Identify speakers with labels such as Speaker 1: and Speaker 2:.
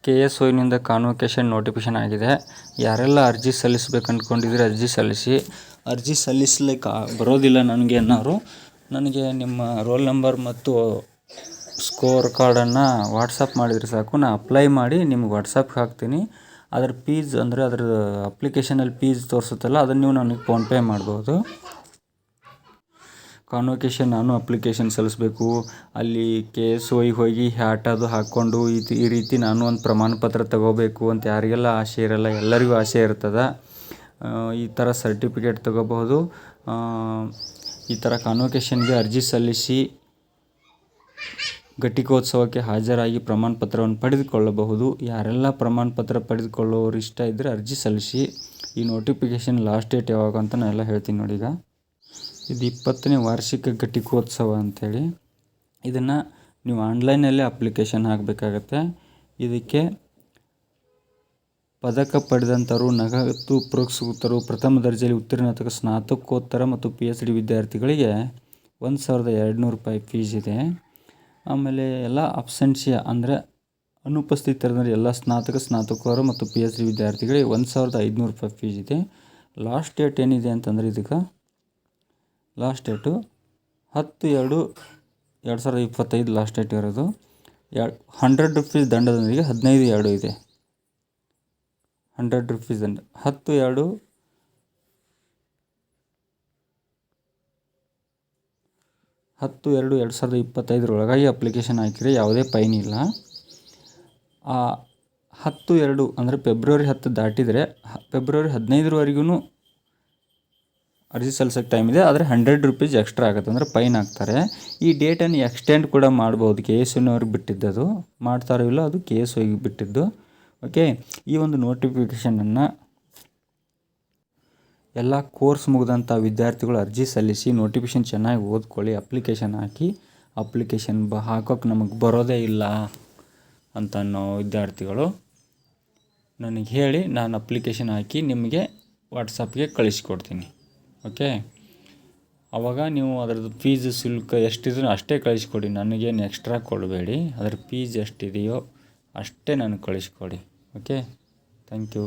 Speaker 1: KSOನಿಂದ convocation notification ಆಗಿದೆ. ಯಾರೆಲ್ಲ ಅರ್ಜಿ ಸಲ್ಲಿಸಬೇಕು ಅಂದ್ಕೊಂಡಿದ್ರೆ ಅರ್ಜಿ ಸಲ್ಲಿಸಿ. ಅರ್ಜಿ ಸಲ್ಲಿಸಲಿಕ್ಕೆ ಬರೋದಿಲ್ಲ ನನಗೆ ಅನ್ನೋರು ನನಗೆ ನಿಮ್ಮ ರೋಲ್ ನಂಬರ್ ಮತ್ತು ಸ್ಕೋರ್ ಕಾರ್ಡನ್ನು ವಾಟ್ಸಪ್ ಮಾಡಿದರೆ ಸಾಕು, ನಾನು ಅಪ್ಲೈ ಮಾಡಿ ನಿಮ್ಗೆ ವಾಟ್ಸಪ್ಗೆ ಹಾಕ್ತೀನಿ. ಅದರ ಫೀಸ್ ಅಂದರೆ ಅದರ ಅಪ್ಲಿಕೇಶನಲ್ಲಿ ಫೀಸ್ ತೋರಿಸುತ್ತಲ್ಲ ಅದನ್ನು ನೀವು ನನಗೆ ಫೋನ್ಪೇ ಮಾಡ್ಬೋದು. ಕಾನ್ವೊಕೇಷನ್ ನಾನು ಅಪ್ಲಿಕೇಶನ್ ಸಲ್ಲಿಸಬೇಕು. ಅಲ್ಲಿ KSOಗೆ ಹೋಗಿ ಹ್ಯಾಟ್ ಅದು ಹಾಕ್ಕೊಂಡು ಈ ರೀತಿ ನಾನು ಒಂದು ಪ್ರಮಾಣ ಪತ್ರ ತಗೋಬೇಕು ಅಂತ ಯಾರಿಗೆಲ್ಲ ಆಸೆ ಇರಲ್ಲ, ಎಲ್ಲರಿಗೂ ಆಸೆ ಇರ್ತದೆ. ಈ ಥರ ಸರ್ಟಿಫಿಕೇಟ್ ತಗೋಬಹುದು. ಈ ಥರ ಕಾನ್ವೊಕೇಷನ್ಗೆ ಅರ್ಜಿ ಸಲ್ಲಿಸಿ ಘಟಿಕೋತ್ಸವಕ್ಕೆ ಹಾಜರಾಗಿ ಪ್ರಮಾಣ ಪತ್ರವನ್ನು ಪಡೆದುಕೊಳ್ಳಬಹುದು. ಯಾರೆಲ್ಲ ಪ್ರಮಾಣ ಪತ್ರ ಪಡೆದುಕೊಳ್ಳೋರು ಇಷ್ಟ ಇದ್ದರೆ ಅರ್ಜಿ ಸಲ್ಲಿಸಿ. ಈ ನೋಟಿಫಿಕೇಷನ್ ಲಾಸ್ಟ್ ಡೇಟ್ ಯಾವಾಗ ಅಂತ ನಾನು ಎಲ್ಲ ಹೇಳ್ತೀನಿ ನೋಡಿ. ಈಗ ಇದು 20ನೇ ವಾರ್ಷಿಕ ಘಟಿಕೋತ್ಸವ ಅಂಥೇಳಿ. ಇದನ್ನು ನೀವು ಆನ್ಲೈನಲ್ಲೇ ಅಪ್ಲಿಕೇಶನ್ ಹಾಕಬೇಕಾಗತ್ತೆ. ಇದಕ್ಕೆ ಪದಕ ಪಡೆದಂಥವರು, ನಗದು ಪುರಸ್ಕೃತರು, ಪ್ರಥಮ ದರ್ಜೆಯಲ್ಲಿ ಉತ್ತೀರ್ಣ ಅಥವಾ ಸ್ನಾತಕೋತ್ತರ ಮತ್ತು PhD ವಿದ್ಯಾರ್ಥಿಗಳಿಗೆ 1200 ರೂಪಾಯಿ ಫೀಸ್ ಇದೆ. ಆಮೇಲೆ ಎಲ್ಲ ಅಬ್ಸೆಂಟ್ಸಿಯಾ ಅಂದರೆ ಅನುಪಸ್ಥಿತರಿದ್ದರೆ ಎಲ್ಲ ಸ್ನಾತಕೋತ್ತರ ಮತ್ತು PhD ವಿದ್ಯಾರ್ಥಿಗಳಿಗೆ 1500 ರೂಪಾಯಿ ಫೀಸ್ ಇದೆ. ಲಾಸ್ಟ್ ಡೇಟ್ ಏನಿದೆ ಅಂತಂದರೆ ಇದಕ್ಕೆ ಲಾಸ್ಟ್ ಡೇಟು 10/2/2025 ಲಾಸ್ಟ್ ಡೇಟ್ ಇರೋದು. 100 ರೂಪೀಸ್ ದಂಡದೊಂದಿಗೆ 15/2 ಇದೆ. 100 ರೂಪೀಸ್ ದಂಡ 10/2/2025 ಒಳಗಾಗಿ ಅಪ್ಲಿಕೇಶನ್ ಹಾಕಿದರೆ ಯಾವುದೇ ಫೈನ್ ಇಲ್ಲ. 10/2 ಅಂದರೆ ಫೆಬ್ರವರಿ 10 ದಾಟಿದರೆ ಫೆಬ್ರವರಿ 15ರವರೆಗೂ ಅರ್ಜಿ ಸಲ್ಲಿಸೋಕ್ಕೆ ಟೈಮ್ ಇದೆ. ಆದರೆ 100 ರೂಪೀಸ್ ಎಕ್ಸ್ಟ್ರಾ ಆಗುತ್ತೆ, ಅಂದರೆ ಫೈನ್ ಹಾಕ್ತಾರೆ. ಈ ಡೇಟನ್ನು ಎಕ್ಸ್ಟೆಂಡ್ ಕೂಡ ಮಾಡ್ಬೋದು. KSOನವ್ರಿಗೆ ಬಿಟ್ಟಿದ್ದದು, ಮಾಡ್ತಾರೋ ಇಲ್ಲ ಅದು KSOಗೆ ಬಿಟ್ಟಿದ್ದು. ಓಕೆ, ಈ ಒಂದು ನೋಟಿಫಿಕೇಷನನ್ನು ಎಲ್ಲ ಕೋರ್ಸ್ ಮುಗಿದಂಥ ವಿದ್ಯಾರ್ಥಿಗಳು ಅರ್ಜಿ ಸಲ್ಲಿಸಿ. ನೋಟಿಫಿಕೇಷನ್ ಚೆನ್ನಾಗಿ ಓದ್ಕೊಳ್ಳಿ, ಅಪ್ಲಿಕೇಶನ್ ಹಾಕಿ. ಅಪ್ಲಿಕೇಶನ್ ಹಾಕೋಕ್ಕೆ ನಮಗೆ ಬರೋದೇ ಇಲ್ಲ ಅಂತ ಅನ್ನೋ ವಿದ್ಯಾರ್ಥಿಗಳು ನನಗೆ ಹೇಳಿ, ನಾನು ಅಪ್ಲಿಕೇಶನ್ ಹಾಕಿ ನಿಮಗೆ ವಾಟ್ಸಪ್ಗೆ ಕಳಿಸ್ಕೊಡ್ತೀನಿ. ಓಕೆ, ಆವಾಗ ನೀವು ಅದರದ್ದು ಫೀಸ್ ಶುಲ್ಕ ಎಷ್ಟಿದ್ರು ಅಷ್ಟೇ ಕಳಿಸ್ಕೊಡಿ, ನನಗೇನು ಎಕ್ಸ್ಟ್ರಾ ಕೊಡಬೇಡಿ. ಅದರ ಫೀಸ್ ಎಷ್ಟಿದೆಯೋ ಅಷ್ಟೇ ನನಗೆ ಕಳಿಸ್ಕೊಡಿ. Okay, thank you.